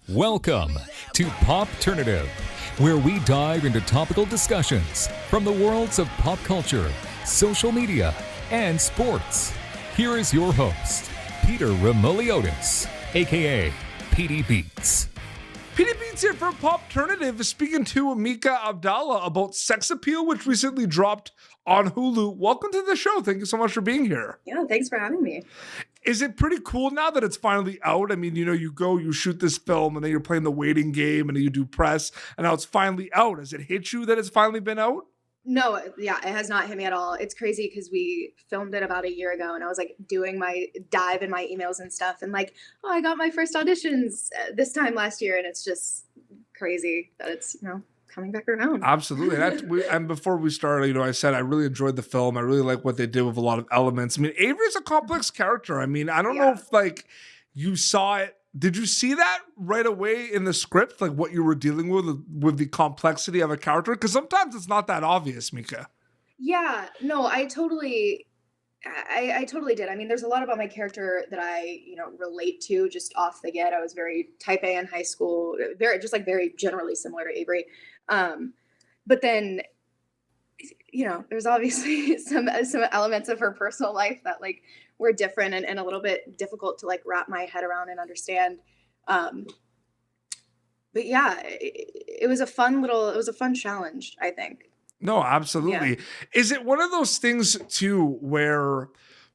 Welcome to Popternative, where we dive into topical discussions from the worlds of pop culture, social media, and sports. Here is your host, Peter Remoliotis, aka PD Beats. PD Beats here for Popternative, speaking to Mika Abdalla about Sex Appeal, which recently dropped on Hulu. Welcome to the show. Thank you so much for being here. Yeah, thanks for having me. Is it pretty cool now that it's finally out? I mean, you shoot this film, and then you're playing the waiting game, and then you do press, and now it's finally out. Has it hit you that it's finally been out? No, yeah, it has not hit me at all. It's crazy because we filmed it about a year ago, and I was like doing my dive in my emails and stuff, and like, oh, I got my first auditions this time last year, and it's just crazy that it's, coming back around. Absolutely. And before we started, I said I really enjoyed the film. I really like what they did with a lot of elements. I mean, Avery's a complex character. I mean, I don't know if you saw it. Did you see that right away in the script, like what you were dealing with the complexity of a character? Because sometimes it's not that obvious, Mika. Yeah, no, I totally did. I mean, there's a lot about my character that I, relate to just off the get. I was very type A in high school, very generally similar to Avery. But then, there's obviously some elements of her personal life that were different and a little bit difficult to wrap my head around and understand. But yeah, it was a fun challenge, I think. No, absolutely. Yeah. Is it one of those things too where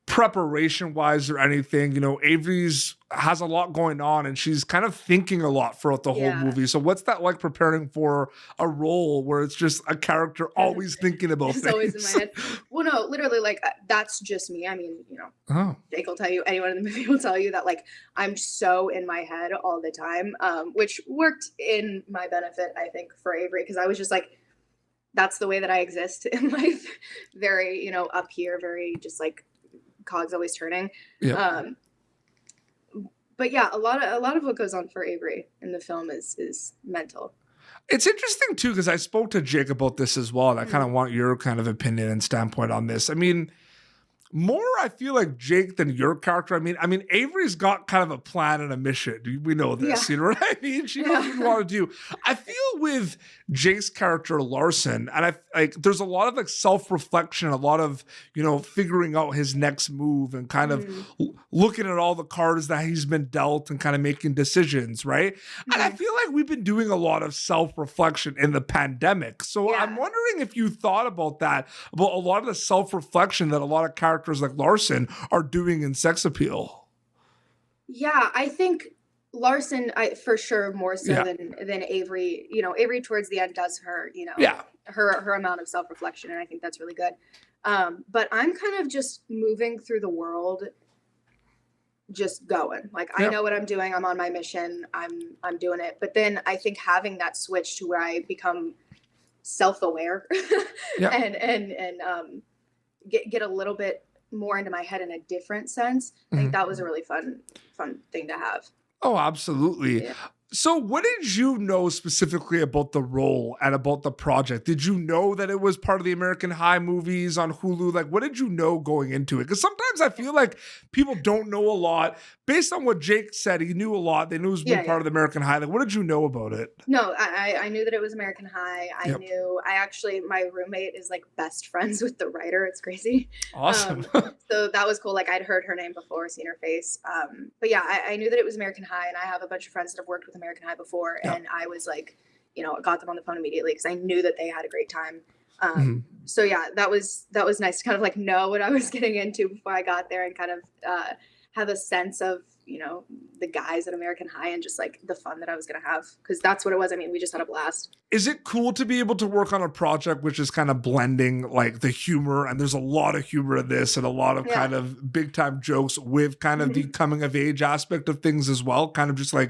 preparation wise or anything, Avery's has a lot going on and she's kind of thinking a lot throughout the whole movie. So what's that like preparing for a role where it's just a character always thinking about things? It's always in my head. Well, no, literally that's just me. I mean, Jake will tell you, anyone in the movie will tell you that I'm so in my head all the time, which worked in my benefit, I think, for Avery, because I was just that's the way that I exist in life. Very, up here, very just cogs always turning. Yeah. But yeah, a lot of what goes on for Avery in the film is mental. It's interesting too, because I spoke to Jake about this as well, and I kind of want your kind of opinion and standpoint on this. I mean, more I feel like Jake than your character. I mean, Avery's got kind of a plan and a mission. We know this, you know what I mean? She knows what you want to do. I feel with Jake's character Larson, and there's a lot of self-reflection, a lot of figuring out his next move and kind of looking at all the cards that he's been dealt and kind of making decisions, right? And I feel like we've been doing a lot of self-reflection in the pandemic. So I'm wondering if you thought about that, about a lot of the self-reflection that a lot of characters like Larson are doing in Sex Appeal. Yeah, I think Larson, for sure, more so than Avery. Avery towards the end does her, her amount of self-reflection, and I think that's really good. But I'm kind of just moving through the world, just going. I know what I'm doing. I'm on my mission. I'm doing it. But then I think having that switch to where I become self-aware and get a little bit more into my head in a different sense. I think that was a really fun thing to have. Oh, absolutely. Yeah. So what did you know specifically about the role and about the project? Did you know that it was part of the American High movies on Hulu? What did you know going into it? Because sometimes I feel like people don't know a lot. Based on what Jake said, he knew a lot. They knew it was part of the American High. What did you know about it? No, I knew that it was American High. My roommate is best friends with the writer. It's crazy. Awesome. So that was cool. I'd heard her name before, seen her face. But yeah, I knew that it was American High, and I have a bunch of friends that have worked with American High before, and I was got them on the phone immediately because I knew that they had a great time. So yeah, that was nice to kind of know what I was getting into before I got there and kind of have a sense of the guys at American High and just the fun that I was gonna have, because that's what it was. I mean, we just had a blast. Is it cool to be able to work on a project which is kind of blending the humor, and there's a lot of humor in this and a lot of kind of big time jokes with kind of the coming of age aspect of things as well? Kind of just they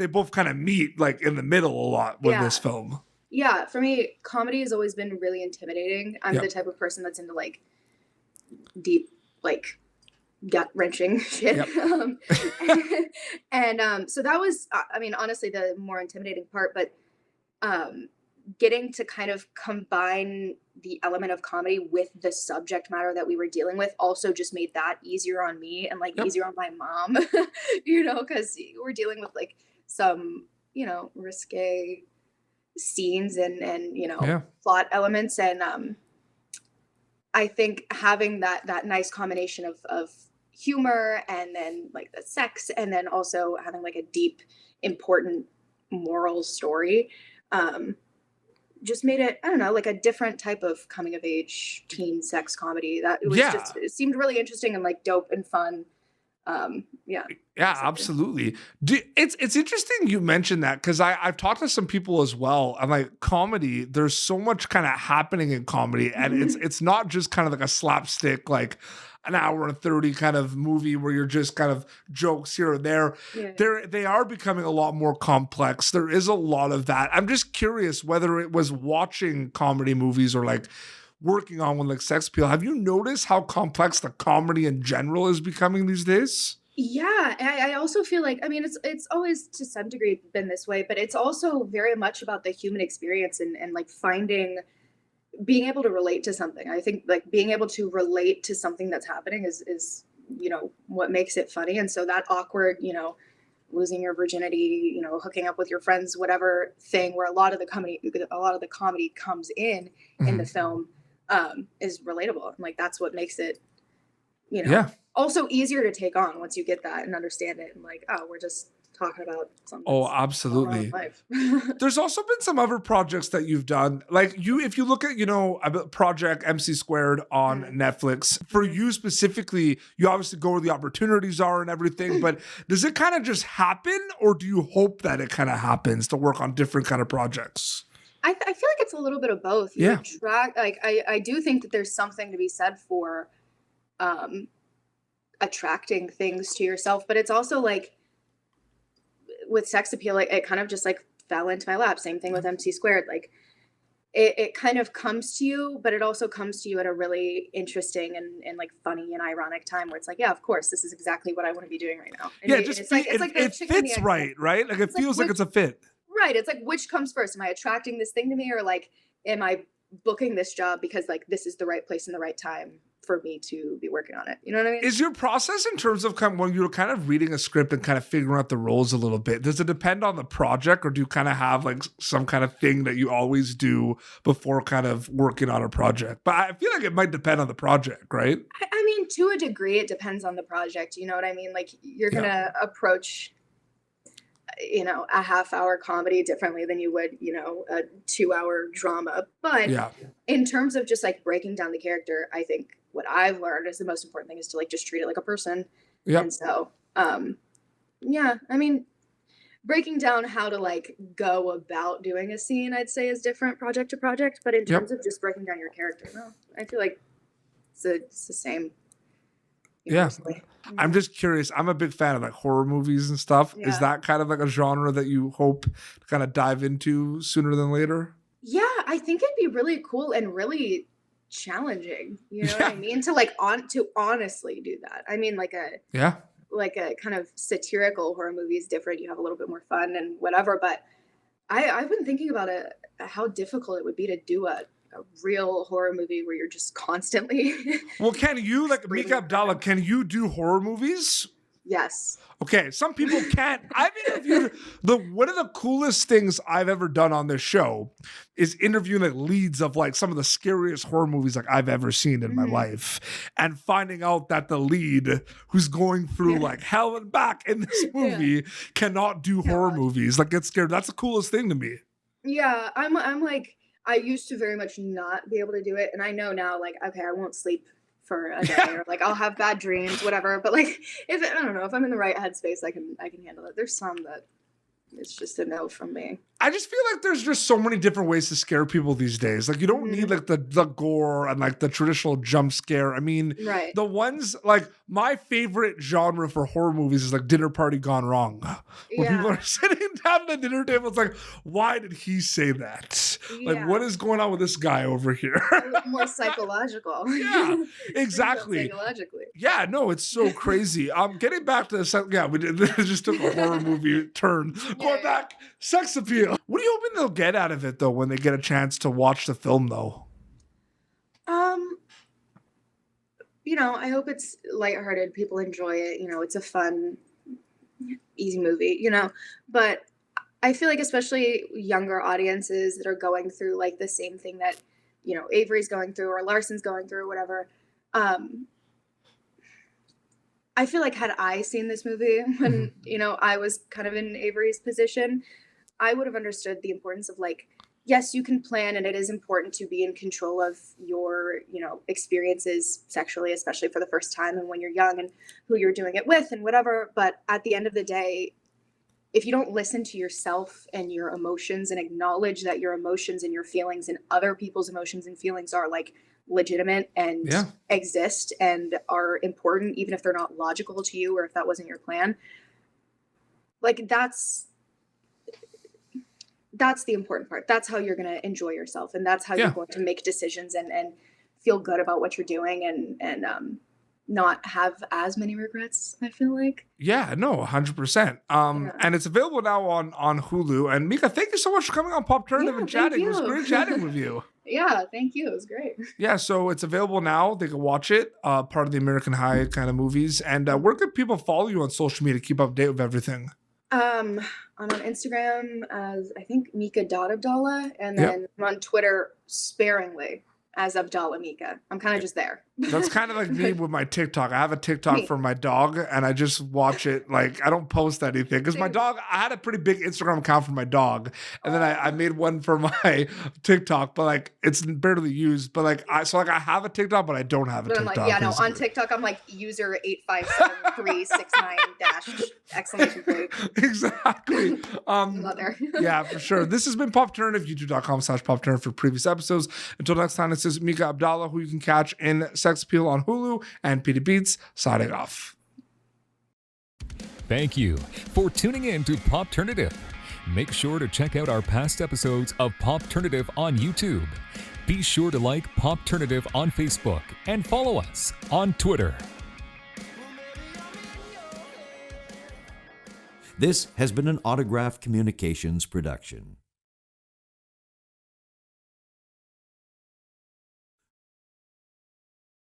both kind of meet in the middle a lot with this film. Yeah, for me, comedy has always been really intimidating. I'm the type of person that's into deep gut-wrenching shit. So that was, honestly, the more intimidating part, but getting to kind of combine the element of comedy with the subject matter that we were dealing with also just made that easier on me and easier on my mom, because we're dealing with some, risque scenes and Yeah. plot elements. And I think having that nice combination of humor and then like the sex and then also having like a deep, important moral story, just made it, I don't know, like a different type of coming of age teen sex comedy that it was just, it seemed really interesting and like dope and fun. Yeah, absolutely. It's interesting you mentioned that, because I've talked to some people as well. I'm like, comedy, there's so much kind of happening in comedy, and it's not just kind of like a slapstick, like an hour and 30 kind of movie where you're just kind of jokes here and there. They are becoming a lot more complex. There is a lot of that. I'm just curious whether it was watching comedy movies or like working on one like Sex Appeal. Have you noticed how complex the comedy in general is becoming these days? Yeah, I also feel like, I mean, it's always to some degree been this way, but it's also very much about the human experience and like being able to relate to something. I think like being able to relate to something that's happening is what makes it funny. And so that awkward, losing your virginity, hooking up with your friends, whatever thing where a lot of the comedy comes in the film, is relatable. And like, that's what makes it, also easier to take on once you get that and understand it. And like, oh, we're just talking about something. Oh, absolutely. There's also been some other projects that you've done. Like if you look at, Project MC Squared on Netflix, for you specifically, you obviously go where the opportunities are and everything, but does it kind of just happen, or do you hope that it kind of happens to work on different kind of projects? I feel like it's a little bit of both. I do think that there's something to be said for attracting things to yourself, but it's also like with Sex Appeal, like it kind of just like fell into my lap. Same thing with MC Squared. Like it kind of comes to you, but it also comes to you at a really interesting and like funny and ironic time where it's like, yeah, of course, this is exactly what I want to be doing right now. And it fits right? Like it feels like it's a fit. Right. It's like, which comes first? Am I attracting this thing to me, or like, am I booking this job because like this is the right place and the right time for me to be working on it? You know what I mean? Is your process in terms of when you're kind of reading a script and kind of figuring out the roles a little bit, does it depend on the project, or do you kind of have like some kind of thing that you always do before kind of working on a project? But I feel like it might depend on the project, right? I mean, to a degree, it depends on the project. You know what I mean? Like you're going to approach a half-hour comedy differently than you would, a 2-hour drama. But in terms of just like breaking down the character, I think what I've learned is the most important thing is to like just treat it like a person. And so, I mean, breaking down how to like go about doing a scene, I'd say is different project to project. But in terms of just breaking down your character, no, I feel like it's the same. I'm just curious. I'm a big fan of like horror movies and stuff. Is that kind of like a genre that you hope to kind of dive into sooner than later? Yeah, I think it'd be really cool and really challenging. You know what I mean? To honestly do that. I mean, like a kind of satirical horror movie is different. You have a little bit more fun and whatever. But I've been thinking about how difficult it would be to do a real horror movie where you're just constantly. Well, can you, like Mika Abdalla, can you do horror movies? Yes. Okay, some people can't. I've interviewed one of the coolest things I've ever done on this show is interviewing like leads of like some of the scariest horror movies like I've ever seen in my life, and finding out that the lead who's going through like hell and back in this movie cannot do horror movies, like get scared. That's the coolest thing to me. Yeah, I'm like, I used to very much not be able to do it, and I know now, like, okay, I won't sleep for a day, or like I'll have bad dreams, whatever. But like, I don't know, if I'm in the right headspace, I can handle it. There's some that it's just a no from me. I just feel like there's just so many different ways to scare people these days. Like you don't need like the gore and like the traditional jump scare. I mean, the ones like my favorite genre for horror movies is like Dinner Party Gone Wrong. When people are sitting down at the dinner table, it's like, why did he say that? Like, what is going on with this guy over here? More psychological. Yeah, exactly. Psychologically. Yeah, no, it's so crazy. Getting back to we just took a horror movie turn. Going back, Sex Appeal. What are you hoping they'll get out of it though when they get a chance to watch the film though? I hope it's lighthearted. People enjoy it. It's a fun easy movie, you know, but I feel like especially younger audiences that are going through like the same thing that, you know, Avery's going through or Larson's going through or whatever. I feel like had I seen this movie when, you know, I was kind of in Avery's position, I would have understood the importance of like, yes, you can plan and it is important to be in control of your, you know, experiences sexually, especially for the first time and when you're young and who you're doing it with and whatever. But at the end of the day, if you don't listen to yourself and your emotions and acknowledge that your emotions and your feelings and other people's emotions and feelings are like legitimate and exist and are important, even if they're not logical to you or if that wasn't your plan, like that's the important part. That's how you're going to enjoy yourself. And that's how you're going to make decisions and feel good about what you're doing and not have as many regrets, I feel like. Yeah, no, 100%. And it's available now on Hulu. And Mika, thank you so much for coming on Pop Turnative and chatting. It was great chatting with you. Yeah, thank you. It was great. Yeah, so it's available now. They can watch it, part of the American High kind of movies. And where can people follow you on social media to keep up to date with everything? I'm on Instagram as I think Mika Abdalla, and then I'm on Twitter sparingly as Abdalla Mika. I'm kind of just there. That's kind of like me with my TikTok. I have a TikTok for my dog, and I just watch it. Like, I don't post anything because my dog, I had a pretty big Instagram account for my dog, and then I made one for my TikTok, but like it's barely used. But like I have a TikTok, but I don't have a TikTok. I'm like, yeah, no, on TikTok I'm like user 8573669 exclamation point. Exactly. Yeah, for sure. This has been Pop Turnative, youtube.com/Pop Turnative for previous episodes. Until next time, this is Mika Abdalla, who you can catch in Sex Appeal on Hulu, and Peter Beats signing off. Thank you for tuning in to Pop Turnative. Make sure to check out our past episodes of Pop Turnative on YouTube. Be sure to like Pop Turnative on Facebook and follow us on Twitter. This has been an Autograph Communications production.